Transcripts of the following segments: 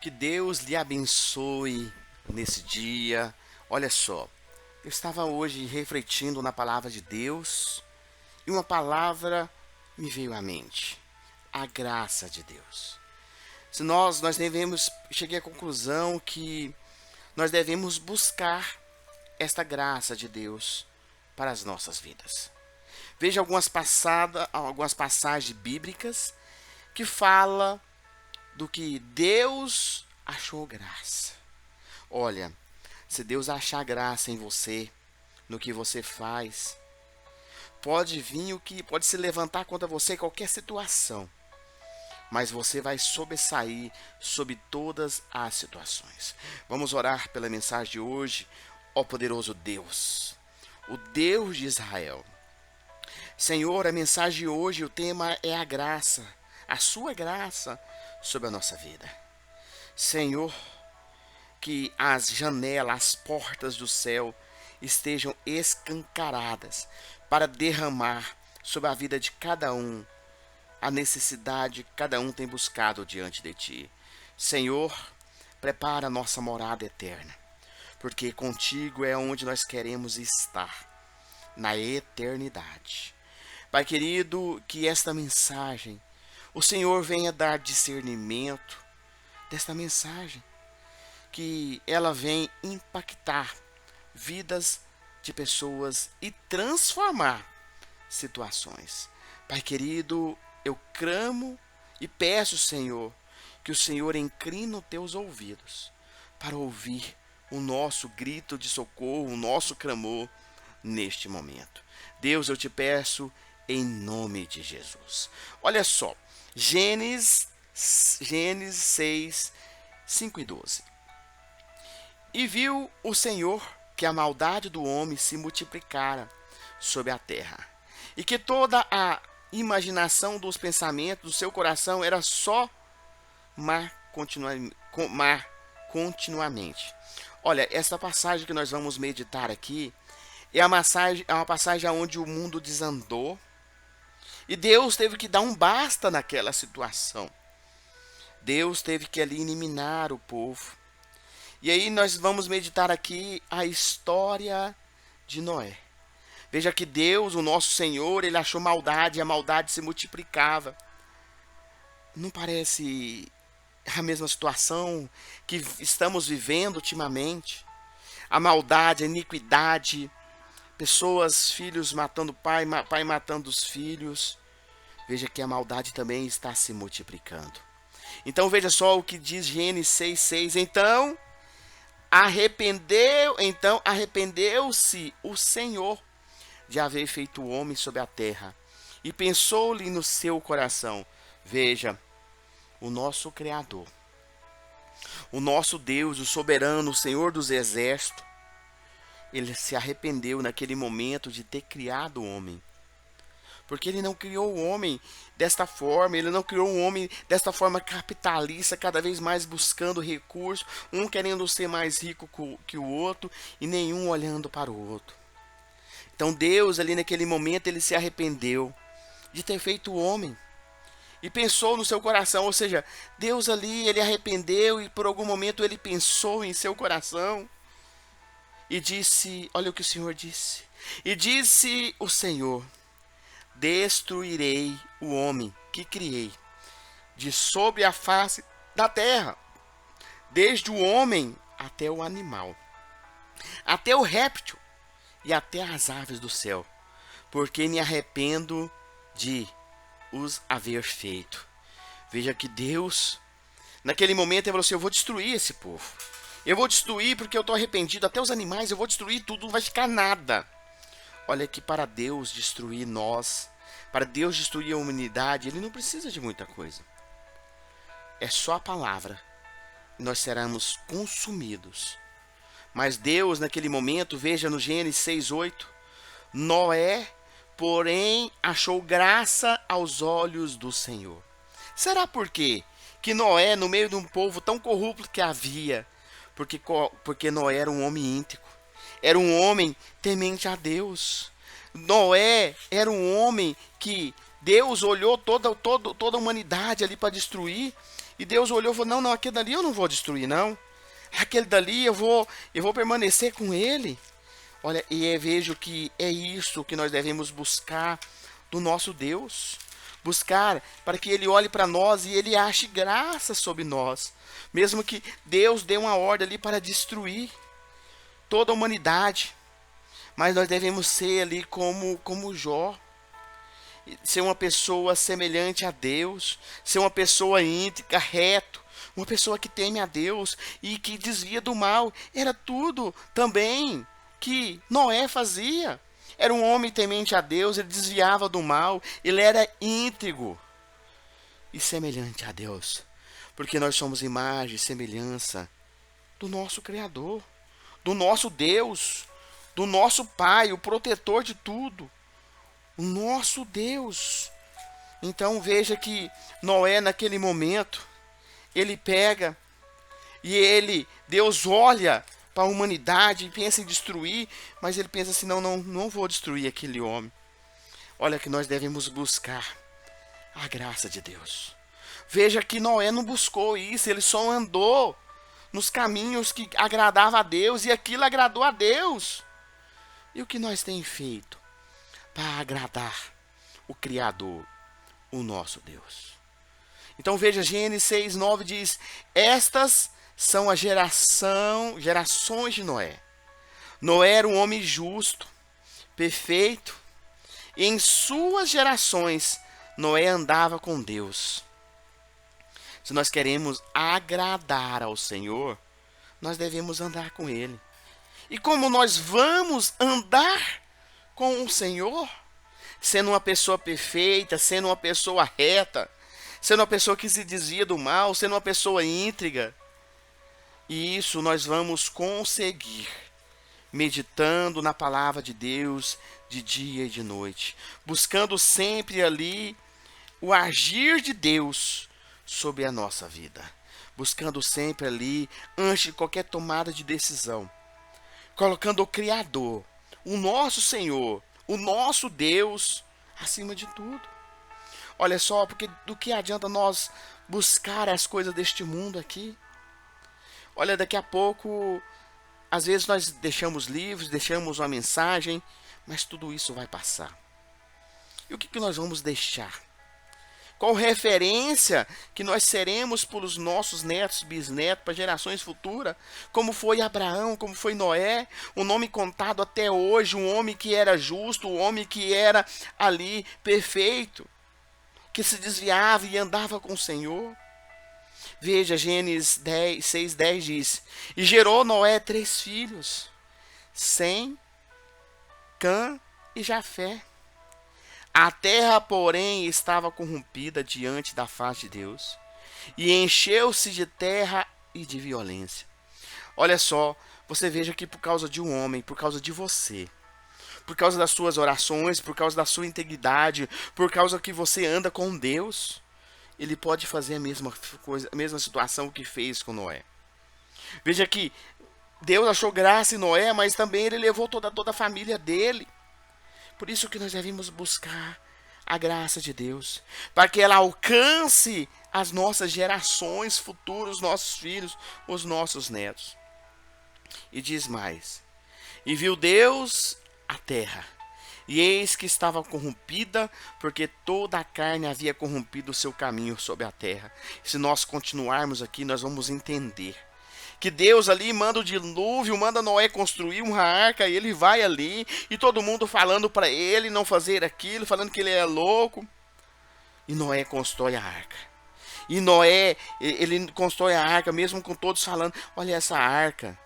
Que Deus lhe abençoe nesse dia. Olha só, eu estava hoje refletindo na palavra de Deus e uma palavra me veio à mente: a graça de Deus. Se nós devemos, cheguei à conclusão que nós devemos buscar esta graça de Deus para as nossas vidas. Veja algumas passagens bíblicas que fala do que Deus achou graça. Olha, se Deus achar graça em você, no que você faz, pode vir o que pode se levantar contra você em qualquer situação, mas você vai sobressair sobre todas as situações. Vamos orar pela mensagem de hoje, ó poderoso Deus, o Deus de Israel. Senhor, a mensagem de hoje, o tema é a graça, a sua graça sobre a nossa vida. Senhor, que as janelas, as portas do céu estejam escancaradas para derramar sobre a vida de cada um a necessidade que cada um tem buscado diante de ti. Senhor, prepara a nossa morada eterna, porque contigo é onde nós queremos estar, na eternidade. Pai querido, que esta mensagem, o Senhor venha dar discernimento desta mensagem, que ela vem impactar vidas de pessoas e transformar situações. Pai querido, eu clamo e peço, Senhor, que o Senhor incline os teus ouvidos para ouvir o nosso grito de socorro, o nosso clamor neste momento. Deus, eu te peço em nome de Jesus. Olha só, Gênesis 6, 5 e 12. E viu o Senhor que a maldade do homem se multiplicara sobre a terra, e que toda a imaginação dos pensamentos do seu coração era só mar continuamente. Olha, esta passagem que nós vamos meditar aqui é uma passagem onde o mundo desandou e Deus teve que dar um basta naquela situação. Deus teve que ali eliminar o povo. E aí nós vamos meditar aqui a história de Noé. Veja que Deus, o nosso Senhor, ele achou maldade e a maldade se multiplicava. Não parece a mesma situação que estamos vivendo ultimamente? A maldade, a iniquidade, pessoas, filhos matando pai, pai matando os filhos. Veja que a maldade também está se multiplicando. Então veja só o que diz Gênesis 6:6. Arrependeu-se o Senhor de haver feito o homem sobre a terra, e pensou-lhe no seu coração. Veja, o nosso Criador, o nosso Deus, o soberano, o Senhor dos exércitos, ele se arrependeu naquele momento de ter criado o homem. Porque ele não criou o homem desta forma, ele não criou o homem desta forma capitalista, cada vez mais buscando recursos, um querendo ser mais rico que o outro e nenhum olhando para o outro. Então Deus ali naquele momento ele se arrependeu de ter feito o homem e pensou no seu coração, ou seja, Deus ali ele arrependeu e por algum momento ele pensou em seu coração e disse, olha o que o Senhor disse, e disse o Senhor: destruirei o homem que criei de sobre a face da terra, desde o homem até o animal, até o réptil e até as aves do céu, porque me arrependo de os haver feito. Veja que Deus, naquele momento, ele falou assim: eu vou destruir esse povo. Eu vou destruir porque eu estou arrependido. Até os animais, eu vou destruir tudo, não vai ficar nada. Olha que para Deus destruir nós, para Deus destruir a humanidade, ele não precisa de muita coisa. É só a palavra e nós seremos consumidos. Mas Deus, naquele momento, veja no Gênesis 6:8, Noé, porém, achou graça aos olhos do Senhor. Será por quê? Que Noé, no meio de um povo tão corrupto que havia, porque Noé era um homem íntegro, era um homem temente a Deus. Noé era um homem que Deus olhou toda a humanidade ali para destruir, E Deus olhou e falou: não, aquele dali eu não vou destruir, não. Aquele dali eu vou permanecer com ele. Olha, e vejo que é isso que nós devemos buscar do nosso Deus. Buscar para que ele olhe para nós e ele ache graça sobre nós. Mesmo que Deus dê uma ordem ali para destruir toda a humanidade. Mas nós devemos ser ali como Jó. Ser uma pessoa semelhante a Deus. Ser uma pessoa íntegra, reto. Uma pessoa que teme a Deus e que desvia do mal. Era tudo também que Noé fazia. Era um homem temente a Deus, ele desviava do mal, ele era íntegro e semelhante a Deus. Porque nós somos imagem e semelhança do nosso Criador, do nosso Deus, do nosso Pai, o protetor de tudo, o nosso Deus. Então veja que Noé naquele momento, ele pega e Deus olha para a humanidade e pensa em destruir, mas ele pensa assim, não vou destruir aquele homem. Olha que nós devemos buscar a graça de Deus. Veja que Noé não buscou isso, ele só andou nos caminhos que agradavam a Deus e aquilo agradou a Deus. E o que nós temos feito para agradar o Criador, o nosso Deus? Então veja, Gênesis 6:9 diz: estas são as gerações de Noé. Noé era um homem justo, perfeito, e em suas gerações Noé andava com Deus. Se nós queremos agradar ao Senhor, nós devemos andar com Ele. E como nós vamos andar com o Senhor? Sendo uma pessoa perfeita, sendo uma pessoa reta, sendo uma pessoa que se desvia do mal, sendo uma pessoa íntegra. E isso nós vamos conseguir meditando na palavra de Deus de dia e de noite, buscando sempre ali o agir de Deus sobre a nossa vida, buscando sempre ali, antes de qualquer tomada de decisão, colocando o Criador, o nosso Senhor, o nosso Deus, acima de tudo. Olha só, porque do que adianta nós buscar as coisas deste mundo aqui? Olha, daqui a pouco, às vezes nós deixamos livros, deixamos uma mensagem, mas tudo isso vai passar. E o que nós vamos deixar? Qual referência que nós seremos para os nossos netos, bisnetos, para gerações futuras? Como foi Abraão, como foi Noé, um nome contado até hoje, um homem que era justo, um homem que era ali perfeito, que se desviava e andava com o Senhor. Veja, Gênesis 6:10 diz: e gerou Noé 3 filhos, Sem, Cã e Jafé. A terra, porém, estava corrompida diante da face de Deus, e encheu-se de terra e de violência. Olha só, você veja que por causa de um homem, por causa de você, por causa das suas orações, por causa da sua integridade, por causa que você anda com Deus, ele pode fazer a mesma coisa, a mesma situação que fez com Noé. Veja que Deus achou graça em Noé, mas também ele levou toda a família dele. Por isso que nós devemos buscar a graça de Deus, para que ela alcance as nossas gerações futuras, os nossos filhos, os nossos netos. E diz mais: e viu Deus a terra, e eis que estava corrompida, porque toda a carne havia corrompido o seu caminho sobre a terra. Se nós continuarmos aqui, nós vamos entender que Deus ali manda o dilúvio, manda Noé construir uma arca, e ele vai ali, e todo mundo falando para ele não fazer aquilo, falando que ele é louco. E Noé constrói a arca. E Noé, ele constrói a arca, mesmo com todos falando: olha essa arca,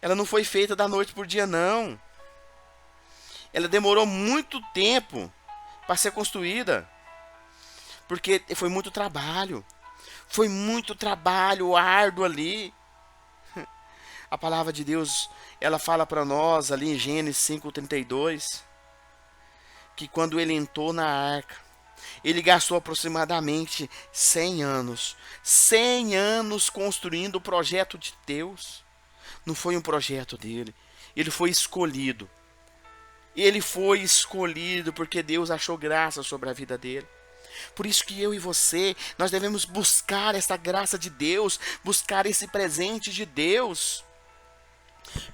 ela não foi feita da noite por dia, não. Ela demorou muito tempo para ser construída, porque foi muito trabalho. Foi muito trabalho árduo ali. A palavra de Deus, ela fala para nós ali em Gênesis 5:32, que quando ele entrou na arca, ele gastou aproximadamente 100 anos. 100 anos construindo o projeto de Deus. Não foi um projeto dele. Ele foi escolhido. Ele foi escolhido porque Deus achou graça sobre a vida dele. Por isso que eu e você, nós devemos buscar essa graça de Deus, buscar esse presente de Deus.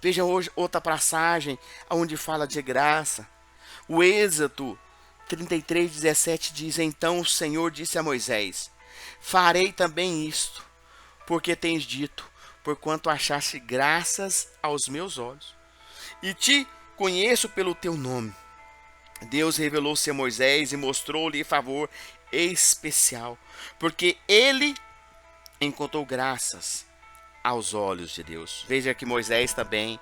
Veja hoje outra passagem onde fala de graça. O Êxodo 33:17 diz: Então o Senhor disse a Moisés: Farei também isto, porque tens dito, porquanto achaste graças aos meus olhos, e te conheço pelo teu nome. Deus revelou-se a Moisés e mostrou-lhe favor especial, porque ele encontrou graças aos olhos de Deus. Veja que Moisés também,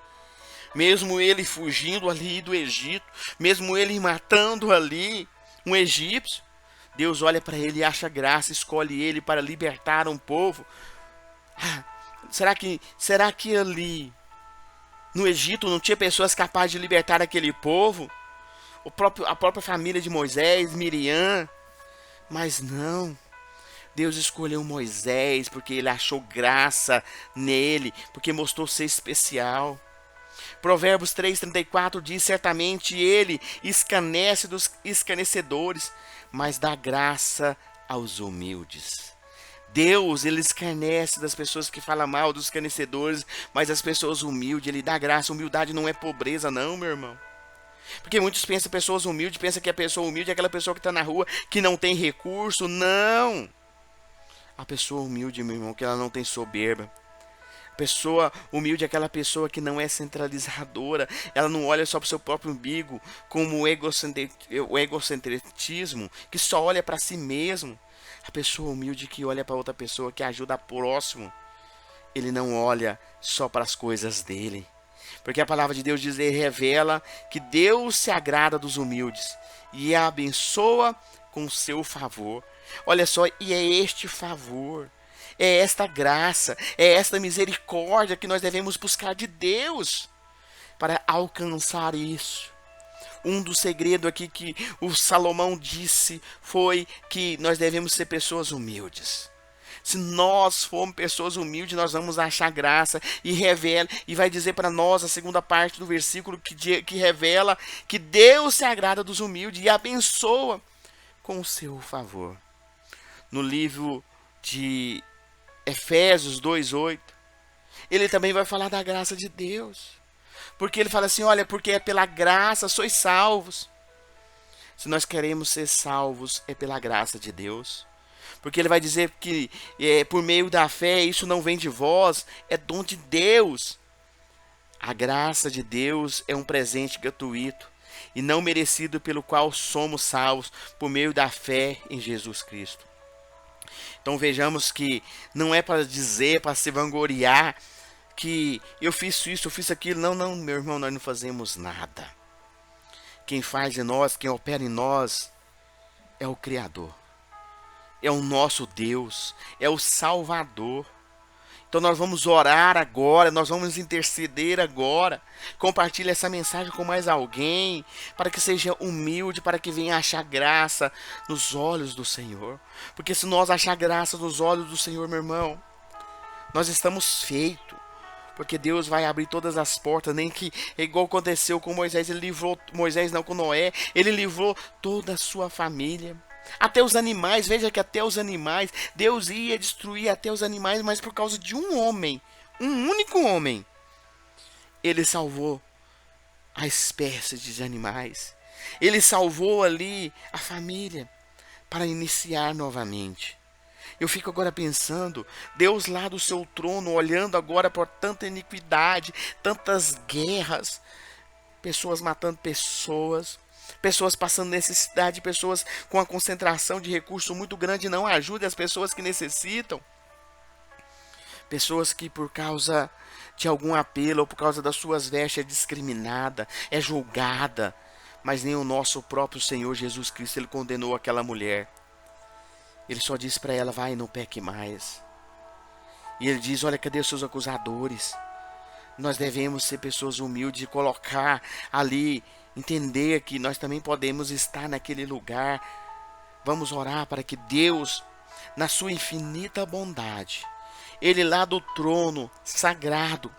mesmo ele fugindo ali do Egito, mesmo ele matando ali um egípcio, Deus olha para ele e acha graça, escolhe ele para libertar um povo. Será que ali no Egito não tinha pessoas capazes de libertar aquele povo? A própria família de Moisés, Miriam. Mas não. Deus escolheu Moisés porque ele achou graça nele, porque mostrou ser especial. Provérbios 3:34 diz: Certamente ele escarnece dos escarnecedores, mas dá graça aos humildes. Deus, ele escarnece das pessoas que falam mal, dos escarnecedores, mas as pessoas humildes, ele dá graça. Humildade não é pobreza, não, meu irmão. Porque muitos pensam, pessoas humildes, pensam que a pessoa humilde é aquela pessoa que está na rua, que não tem recurso. Não! A pessoa humilde, meu irmão, que ela não tem soberba. A pessoa humilde é aquela pessoa que não é centralizadora. Ela não olha só para o seu próprio umbigo, como o egocentrismo, que só olha para si mesmo. A pessoa humilde que olha para outra pessoa, que ajuda o próximo. Ele não olha só para as coisas dele. Porque a palavra de Deus diz e revela que Deus se agrada dos humildes e a abençoa com o seu favor. Olha só, e é este favor, é esta graça, é esta misericórdia que nós devemos buscar de Deus para alcançar isso. Um dos segredos aqui que o Salomão disse foi que nós devemos ser pessoas humildes. Se nós formos pessoas humildes, nós vamos achar graça e revela, e vai dizer para nós a segunda parte do versículo que revela que Deus se agrada dos humildes e abençoa com o seu favor. No livro de Efésios 2:8, ele também vai falar da graça de Deus. Porque ele fala assim, olha, porque é pela graça sois salvos. Se nós queremos ser salvos, é pela graça de Deus. Porque ele vai dizer que por meio da fé, isso não vem de vós, é dom de Deus. A graça de Deus é um presente gratuito e não merecido, pelo qual somos salvos por meio da fé em Jesus Cristo. Então vejamos que não é para dizer, para se vangloriar, que eu fiz isso, eu fiz aquilo. Não, não, meu irmão, nós não fazemos nada. Quem faz em nós, quem opera em nós, é o Criador. É o nosso Deus, é o Salvador. Então nós vamos orar agora, nós vamos interceder agora. Compartilhe essa mensagem com mais alguém, para que seja humilde, para que venha achar graça nos olhos do Senhor. Porque se nós achar graça nos olhos do Senhor, meu irmão, nós estamos feitos. Porque Deus vai abrir todas as portas, nem que é igual aconteceu com Moisés, ele livrou Moisés não com Noé, ele livrou toda a sua família. Até os animais, veja que até os animais, Deus ia destruir até os animais, mas por causa de um homem, um único homem, ele salvou a espécie de animais. Ele salvou ali a família para iniciar novamente. Eu fico agora pensando, Deus lá do seu trono, olhando agora por tanta iniquidade, tantas guerras, pessoas matando pessoas, pessoas passando necessidade, pessoas com a concentração de recursos muito grande, não ajuda as pessoas que necessitam. Pessoas que por causa de algum apelo ou por causa das suas vestes é discriminada, é julgada. Mas nem o nosso próprio Senhor Jesus Cristo, ele condenou aquela mulher. Ele só disse para ela, vai, não peque mais. E ele diz, olha, cadê os seus acusadores? Nós devemos ser pessoas humildes e colocar ali, entender que nós também podemos estar naquele lugar. Vamos orar para que Deus, na sua infinita bondade, ele lá do trono sagrado,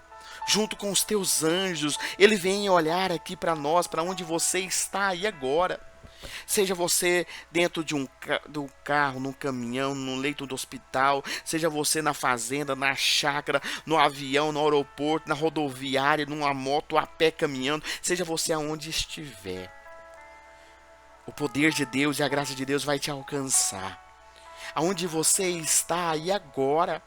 junto com os teus anjos, ele venha olhar aqui para nós, para onde você está aí agora. Seja você dentro de do carro, num caminhão, no leito do hospital, seja você na fazenda, na chácara, no avião, no aeroporto, na rodoviária, numa moto, a pé caminhando, seja você aonde estiver. O poder de Deus e a graça de Deus vai te alcançar. Aonde você está aí agora,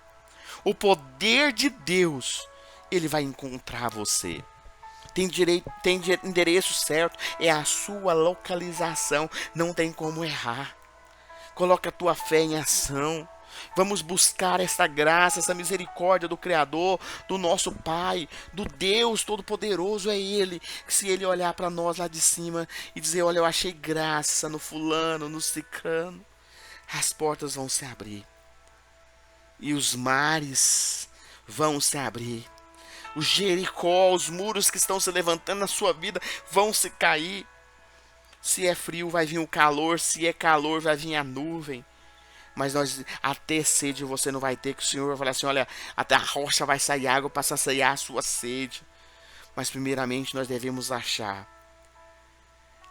o poder de Deus, ele vai encontrar você. Tem direito, endereço certo, é a sua localização, não tem como errar. Coloca a tua fé em ação. Vamos buscar essa graça, essa misericórdia do Criador, do nosso Pai, do Deus Todo-Poderoso. É Ele, que se Ele olhar para nós lá de cima e dizer: olha, eu achei graça no fulano, no cicrano, as portas vão se abrir. E os mares vão se abrir. O Jericó, os muros que estão se levantando na sua vida vão se cair. Se é frio, vai vir o calor. Se é calor, vai vir a nuvem. Mas até sede você não vai ter, que o Senhor vai falar assim: olha, até a rocha vai sair água para saciar a sua sede. Mas primeiramente nós devemos achar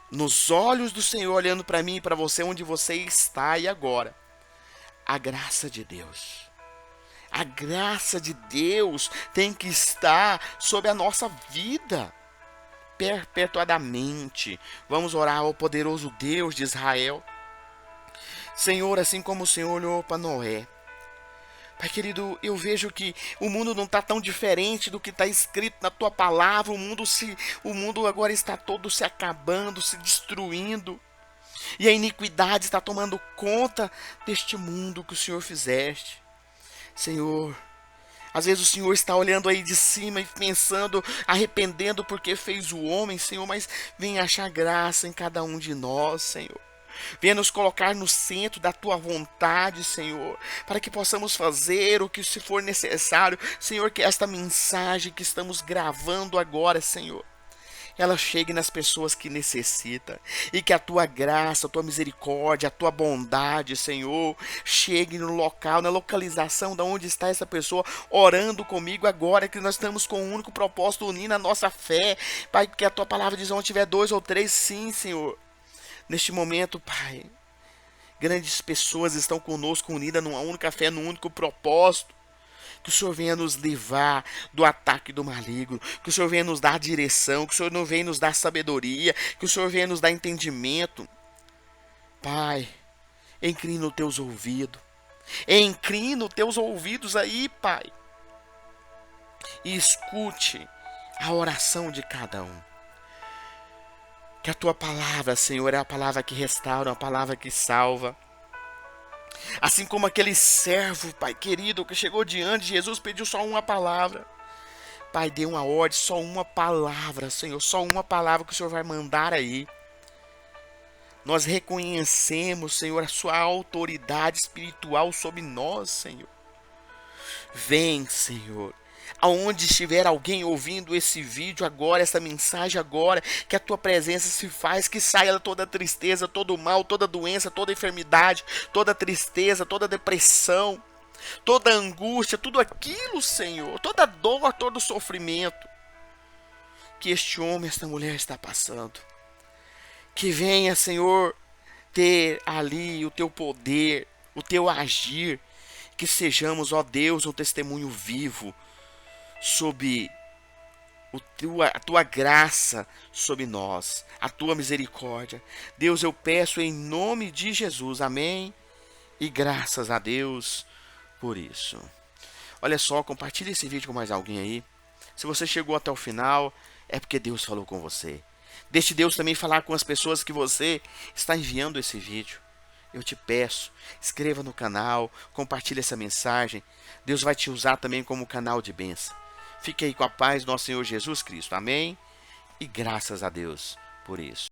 nos olhos do Senhor, olhando para mim e para você, onde você está e agora, a graça de Deus. A graça de Deus tem que estar sobre a nossa vida perpetuadamente. Vamos orar ao poderoso Deus de Israel. Senhor, assim como o Senhor olhou para Noé, Pai querido, eu vejo que o mundo não está tão diferente do que está escrito na tua palavra. O mundo agora está todo se acabando, se destruindo. E a iniquidade está tomando conta deste mundo que o Senhor fizeste. Senhor, às vezes o Senhor está olhando aí de cima e pensando, arrependendo porque fez o homem, Senhor, mas vem achar graça em cada um de nós, Senhor. Venha nos colocar no centro da tua vontade, Senhor, para que possamos fazer o que se for necessário, Senhor, que esta mensagem que estamos gravando agora, Senhor, ela chegue nas pessoas que necessitam, e que a tua graça, a tua misericórdia, a tua bondade, Senhor, chegue no local, na localização da onde está essa pessoa orando comigo agora, que nós estamos com um único propósito, unindo a nossa fé, Pai, que a tua palavra diz: onde tiver 2 ou 3, sim, Senhor. Neste momento, Pai, grandes pessoas estão conosco unidas numa única fé, num único propósito. Que o Senhor venha nos livrar do ataque do maligno, que o Senhor venha nos dar direção, que o Senhor não venha nos dar sabedoria, que o Senhor venha nos dar entendimento. Pai, inclina os teus ouvidos, aí, Pai, e escute a oração de cada um. Que a tua palavra, Senhor, é a palavra que restaura, a palavra que salva. Assim como aquele servo, Pai querido, que chegou diante de Jesus, pediu só uma palavra. Pai, dê uma ordem, só uma palavra, Senhor, só uma palavra que o Senhor vai mandar aí. Nós reconhecemos, Senhor, a sua autoridade espiritual sobre nós, Senhor. Vem, Senhor. Aonde estiver alguém ouvindo esse vídeo agora, essa mensagem agora, que a tua presença se faz, que saia toda tristeza, todo mal, toda doença, toda enfermidade, toda tristeza, toda depressão, toda angústia, tudo aquilo, Senhor, toda dor, todo sofrimento que este homem, esta mulher está passando. Que venha, Senhor, ter ali o teu poder, o teu agir, que sejamos, ó Deus, um testemunho vivo sob a tua graça sobre nós, a tua misericórdia. Deus, eu peço em nome de Jesus, amém, e graças a Deus por isso. Olha só, compartilhe esse vídeo com mais alguém aí. Se você chegou até o final, é porque Deus falou com você. Deixe Deus também falar com as pessoas que você está enviando esse vídeo. Eu te peço, inscreva no canal, compartilhe essa mensagem. Deus vai te usar também como canal de bênção. Fique aí com a paz do nosso Senhor Jesus Cristo. Amém? E graças a Deus por isso.